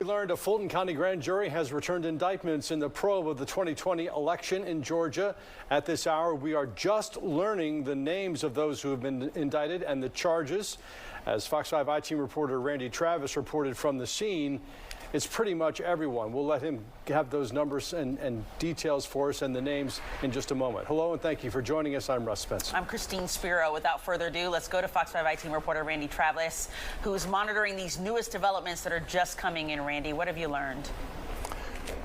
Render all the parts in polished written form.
We learned a Fulton County grand jury has returned indictments in the probe of the 2020 election in Georgia. At this hour, we are just learning the names of those who have been indicted and the charges. As Fox 5 I-Team reporter Randy Travis reported from the scene, it's pretty much everyone. We'll let him have those numbers and details for us and the names in just a moment. Hello and thank you for joining us. I'm Russ Spence. I'm Christine Spiro. Without further ado, let's go to Fox 5 I-Team reporter Randy Travis, who is monitoring these newest developments that are just coming in. Randy, what have you learned?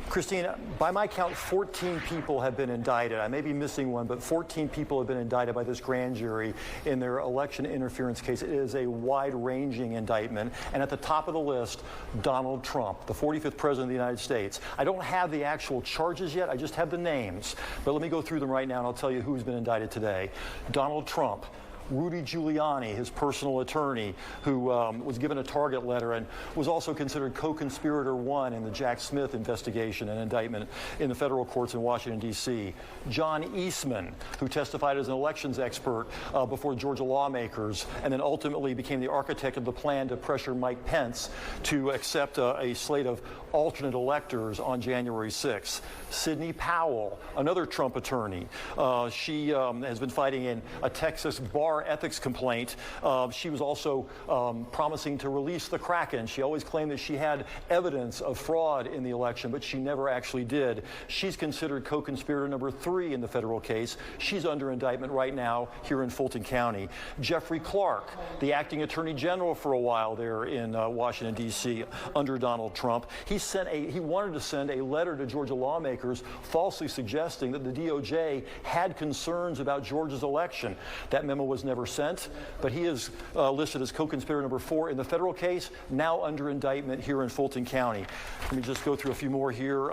Christine, by my count, 14 people have been indicted. I may be missing one, but 14 people have been indicted by this grand jury in their election interference case. It is a wide-ranging indictment. And at the top of the list, Donald Trump, the 45th president of the United States. I don't have the actual charges yet. I just have the names. But let me go through them right now, and I'll tell you who's been indicted today. Donald Trump. Rudy Giuliani, his personal attorney, who was given a target letter and was also considered co-conspirator one in the Jack Smith investigation and indictment in the federal courts in Washington, D.C. John Eastman, who testified as an elections expert before Georgia lawmakers and then ultimately became the architect of the plan to pressure Mike Pence to accept a slate of alternate electors on January 6th. Sidney Powell, another Trump attorney. She has been fighting in a Texas bar ethics complaint. She was also promising to release the Kraken. She always claimed that she had evidence of fraud in the election, but she never actually did. She's considered co-conspirator number 3 in the federal case. She's under indictment right now here in Fulton County. Jeffrey Clark, the acting attorney general for a while there in Washington, D.C. under Donald Trump. He wanted to send a letter to Georgia lawmakers falsely suggesting that the DOJ had concerns about Georgia's election. That memo was never sent, but he is listed as co-conspirator number 4 in the federal case, now under indictment here in Fulton County. Let me just go through a few more here.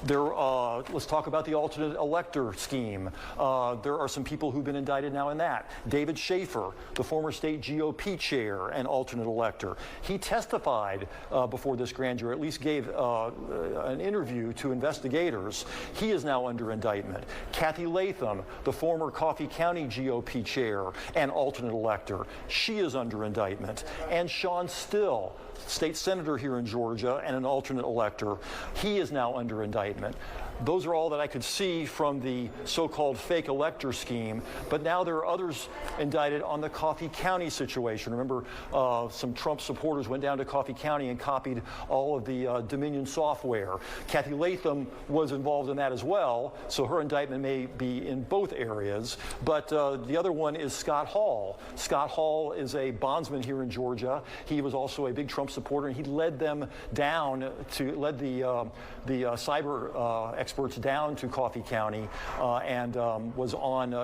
Let's talk about the alternate elector scheme. There are some people who've been indicted now in that. David Schaefer, the former state GOP chair and alternate elector. He testified before this grand jury, at least gave an interview to investigators. He is now under indictment. Kathy Latham, the former Coffee County GOP chair and alternate elector. She is under indictment. And Sean Still, state senator here in Georgia and an alternate elector. He is now under indictment. Those are all that I could see from the so-called fake elector scheme, but now there are others indicted on the Coffee County situation. Remember, some Trump supporters went down to Coffee County and copied all of the Dominion software. Kathy Latham was involved in that as well, so her indictment may be in both areas, but the other one is Scott Hall. Scott Hall is a bondsman here in Georgia. He was also a big Trump supporter, and he led them down to, led the cyber experts down to Coffee County and was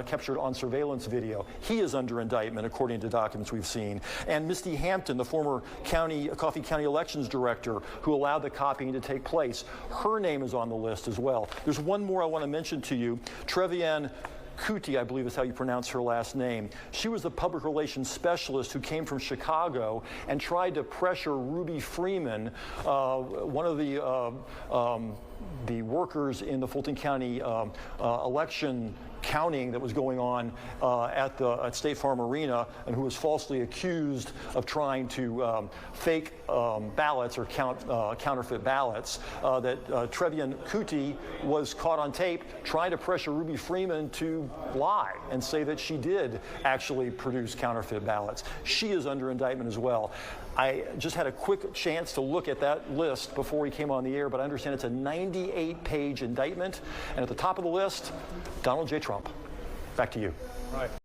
captured on surveillance video. He is under indictment, according to documents we've seen. And Misty Hampton, the former Coffee County elections director who allowed the copying to take place, her name is on the list as well. There's one more I want to mention to you. Trevian Kuti, I believe is how you pronounce her last name. She was the public relations specialist who came from Chicago and tried to pressure Ruby Freeman, one of the workers in the Fulton County election counting that was going on at State Farm Arena, and who was falsely accused of trying to fake ballots or counterfeit ballots. Trevian Kuti was caught on tape trying to pressure Ruby Freeman to lie and say that she did actually produce counterfeit ballots. She is under indictment as well. I just had a quick chance to look at that list before we came on the air, but I understand it's a 98-page indictment. And at the top of the list, Donald J. Trump. Back to you. Right.